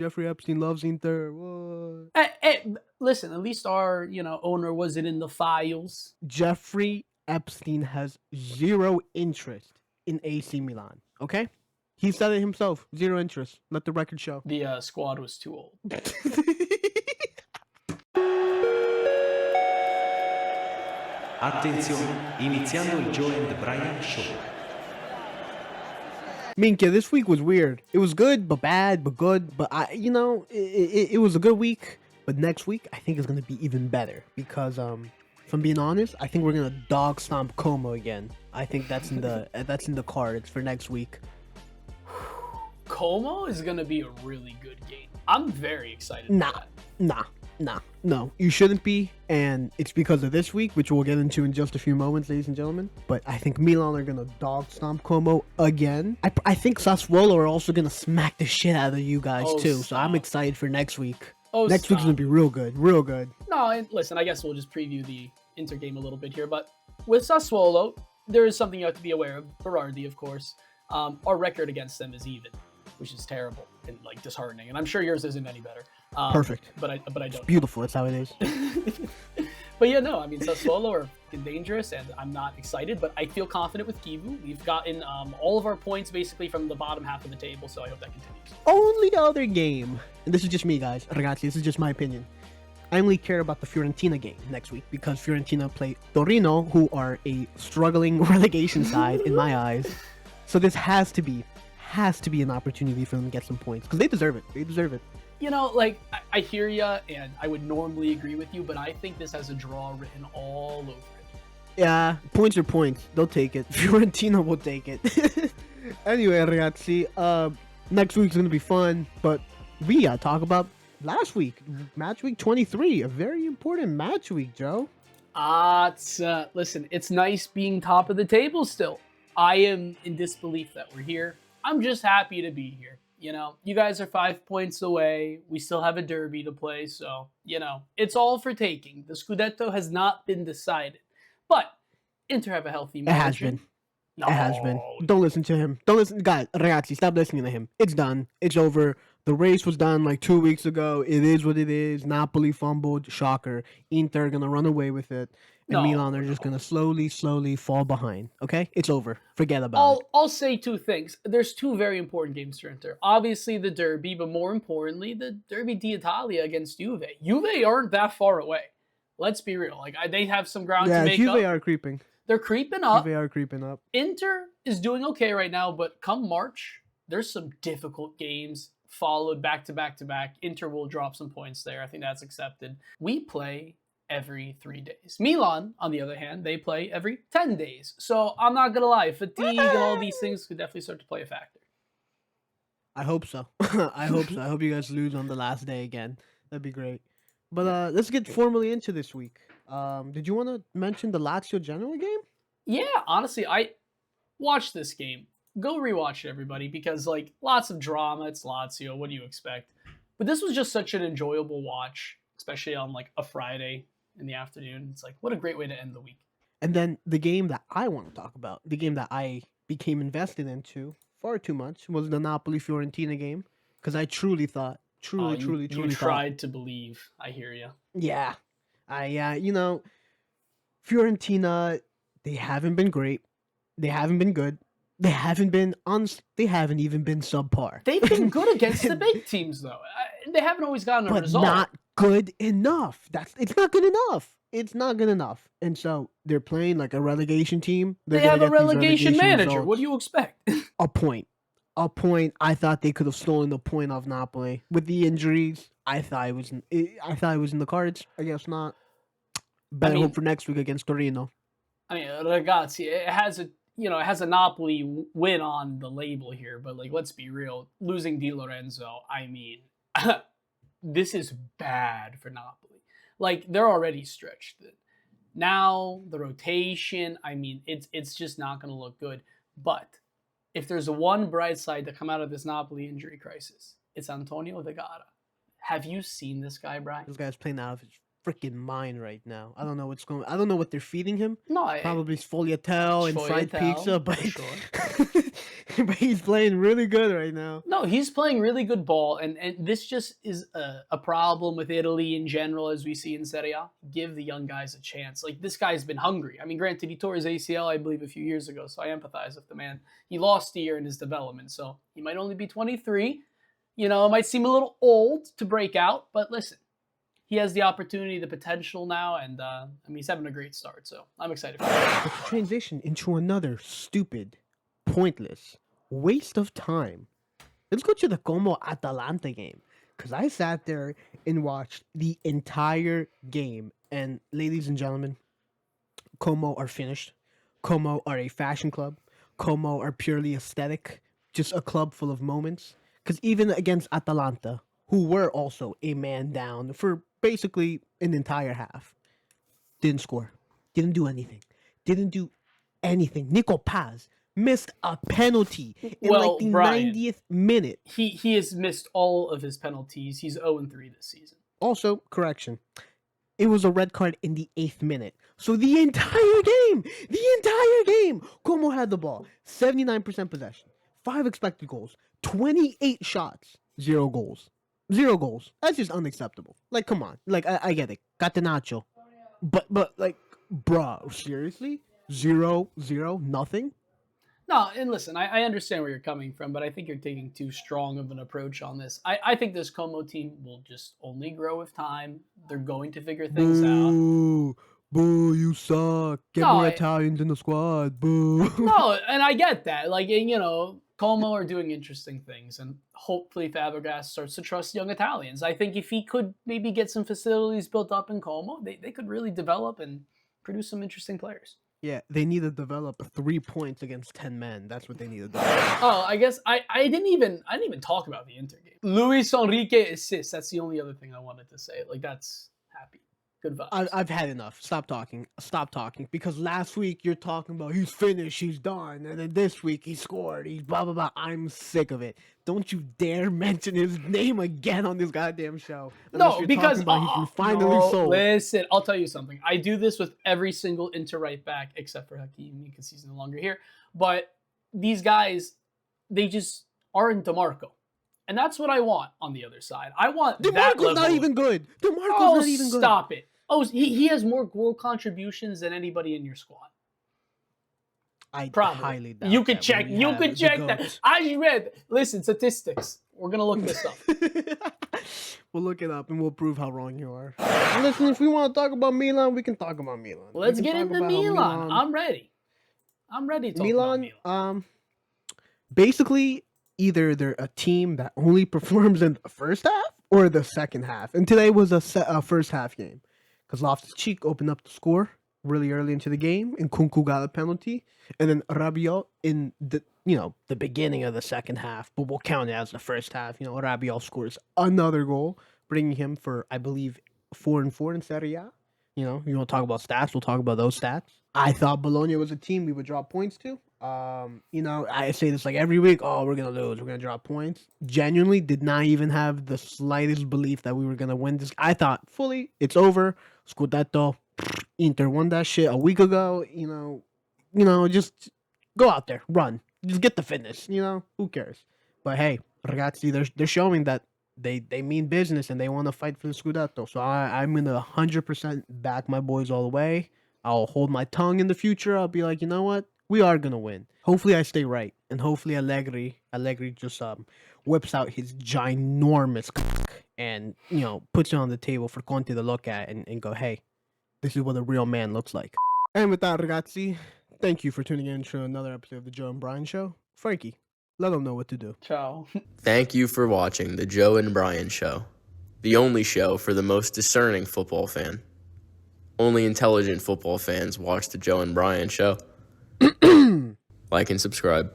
Jeffrey Epstein loves Inter. What? Listen, at least our owner wasn't in the files. Jeffrey Epstein has zero interest in AC Milan. Okay, he said it himself. Zero interest. Let the record show. The squad was too old. Attenzione, iniziando il Joe and Brian Show. Minka, this week was weird. It was good, but bad, but good. But it was a good week. But next week, I think it's gonna be even better because, if I'm being honest, I think we're gonna dog stomp Como again. I think that's in the cards for next week. Como is gonna be a really good game. I'm very excited. For that. No, you shouldn't be, and it's because of this week, which we'll get into in just a few moments, ladies and gentlemen. But I think Milan are gonna dog stomp Como again. I think Sassuolo are also gonna smack the shit out of you guys too. Stop. So I'm excited for next week. Next week's gonna be real good, real good. No, and listen, I guess we'll just preview the Inter game a little bit here. But with Sassuolo, there is something you have to be aware of. Berardi, of course. Our record against them is even, which is terrible and disheartening. And I'm sure yours isn't any better. Perfect. But I don't. It's beautiful. That's how it is. But yeah, no, I mean, Sassuolo are dangerous, and I'm not excited, but I feel confident with Kivu. We've gotten all of our points basically from the bottom half of the table, so I hope that continues. Only other game, and this is just me, guys, ragazzi, this is just my opinion. I only care about the Fiorentina game next week because Fiorentina play Torino, who are a struggling relegation side in my eyes. So this has to be an opportunity for them to get some points because they deserve it. They deserve it. I hear ya, and I would normally agree with you, but I think this has a draw written all over it. Yeah, points are points. They'll take it. Fiorentina will take it. Anyway, ragazzi, next week's going to be fun, but we gotta talk about last week, Matchweek 23, a very important match week, Joe. Listen, it's nice being top of the table still. I am in disbelief that we're here. I'm just happy to be here. You guys are 5 points away. We still have a derby to play, so, it's all for taking. The scudetto has not been decided. But Inter have a healthy margin. It has been. No. It has been. Don't listen to him. Don't listen. Guys, ragazzi, stop listening to him. It's done. It's over. The race was done like 2 weeks ago. It is what it is. Napoli fumbled. Shocker. Inter are going to run away with it. And Milan are just going to slowly fall behind. Okay? It's over. Forget about it. I'll say two things. There's two very important games for Inter. Obviously, the derby, but more importantly, the Derby d'Italia against Juve. Juve aren't that far away. Let's be real. They have some ground to make up. Juve are creeping. They're creeping up. Juve are creeping up. Inter is doing okay right now, but come March, there's some difficult games followed back to back to back. Inter will drop some points there. I think that's accepted. We play every 3 days. Milan, on the other hand, they play every 10 days. So I'm not going to lie, fatigue and all these things could definitely start to play a factor. I hope so. I hope so. I hope you guys lose on the last day again. That'd be great. But let's get formally into this week. Did you want to mention the Lazio Genoa game? Yeah, honestly, I watched this game. Go rewatch it, everybody, because lots of drama. It's Lazio. What do you expect? But this was just such an enjoyable watch, especially on a Friday in the afternoon. It's what a great way to end the week. And then the game that I want to talk about, the game that I became invested into far too much, was the Napoli-Fiorentina game, because I truly thought, truly tried to believe. I hear you. Yeah. Fiorentina, they haven't been great. They haven't been good. They haven't even been subpar. They've been good against the big teams, though. They haven't always gotten a result. But not good enough. It's not good enough. It's not good enough. And so they're playing like a relegation team. They have a relegation manager. Results. What do you expect? A point. I thought they could have stolen the point off Napoli with the injuries. I thought it was in the cards. I guess not. Better hope for next week against Torino. I mean, ragazzi, it has a Napoli win on the label here, but let's be real. Losing Di Lorenzo, I mean, this is bad for Napoli. They're already stretched. Now the rotation, I mean, it's just not going to look good. But if there's one bright side to come out of this Napoli injury crisis, it's Antonio Vergara. Have you seen this guy, Brian? This guy's playing out of his freaking mind right now. I don't know what's going. I don't know what they're feeding him. No, Probably sfogliatelle and fried pizza, for but sure. but he's playing really good right now. No, he's playing really good ball, and this just is a problem with Italy in general, as we see in Serie A. Give the young guys a chance. Like, this guy's been hungry. I mean, granted, he tore his ACL, I believe, a few years ago, so I empathize with the man. He lost a year in his development, so he might only be 23. You know, it might seem a little old to break out, but listen, he has the opportunity, the potential now, and I mean, he's having a great start, so I'm excited for him. Let's transition into another stupid, pointless waste of time. Let's go to the Como Atalanta game, because I sat there and watched the entire game. And ladies and gentlemen, Como are finished. Como are a fashion club. Como are purely aesthetic, just a club full of moments. Because even against Atalanta, who were also a man down for basically an entire half, didn't score, didn't do anything, Nico Paz missed a penalty in Well, like the Brian, 90th minute. He has missed all of his penalties. He's 0-3 this season. Also, correction, it was a red card in the 8th minute. So the entire game, Como had the ball, 79% possession, 5 expected goals, 28 shots, 0 goals. 0 goals. That's just unacceptable. Like, come on. Like, I get it. Catenaccio. But like, bruh, seriously? 0-0, nothing? No, and listen, I understand where you're coming from, but I think you're taking too strong of an approach on this. I think this Como team will just only grow with time. They're going to figure things out. Boo, you suck. Get No, more Italians in the squad. Boo. No, and I get that. Like, you know, Como are doing interesting things, and hopefully Fabregas starts to trust young Italians. I think if he could maybe get some facilities built up in Como, they could really develop and produce some interesting players. Yeah, they need to develop 3 points against 10 men. That's what they need to do. Oh, I guess I didn't even talk about the Inter game. Luis Enrique assist. That's the only other thing I wanted to say. Like, that's happy. Good vibes. I've had enough. Stop talking. Because last week you're talking about he's finished, he's done, and then this week he scored, he's blah blah blah. I'm sick of it. Don't you dare mention his name again on this goddamn show. No, because he's been finally no, sold. Listen, I'll tell you something. I do this with every single Inter right back except for Hakimi because he's no longer here. But these guys, they just aren't DeMarco. And that's what I want on the other side. I want that DeMarco's level. not even good. DeMarco's Oh, not even good. stop it. Oh, he has more goal contributions than anybody in your squad. I Probably. highly doubt You could that check. when we You have could the check GOAT. that. I read. Listen, statistics. We're gonna look this up. We'll look it up and we'll prove how wrong you are. And listen, if we want to talk about Milan, we can talk about Milan. Let's We can get talk into about how Milan. I'm ready. I'm ready to talk about Milan, Milan. basically, either they're a team that only performs in the first half or the second half. And today was a first half game because Loftus-Cheek opened up the score really early into the game, and Kunku got a penalty, and then Rabiot in the beginning of the second half, but we'll count it as the first half. Rabiot scores another goal, bringing him for, I believe, 4-4 in Serie A. You want to talk about stats? We'll talk about those stats. I thought Bologna was a team we would drop points to. I say this like every week. Oh, we're gonna lose. We're gonna drop points. Genuinely, did not even have the slightest belief that we were gonna win this. I thought fully, it's over. Scudetto. Inter won that shit a week ago. Just go out there, run, just get the fitness. Who cares? But hey, ragazzi, they're showing that they mean business and they want to fight for the Scudetto. So I'm gonna 100% back my boys all the way. I'll hold my tongue in the future. I'll be like, you know what? We are gonna win. Hopefully I stay right, and hopefully Allegri just whips out his ginormous cock and puts it on the table for Conte to look at and go, hey, this is what a real man looks like. And with that, ragazzi, thank you for tuning in to another episode of the Joe and Brian Show. Frankie, let them know what to do. Ciao. Thank you for watching the Joe and Brian Show, the only show for the most discerning football fan. Only intelligent football fans watch the Joe and Brian Show. Like and subscribe.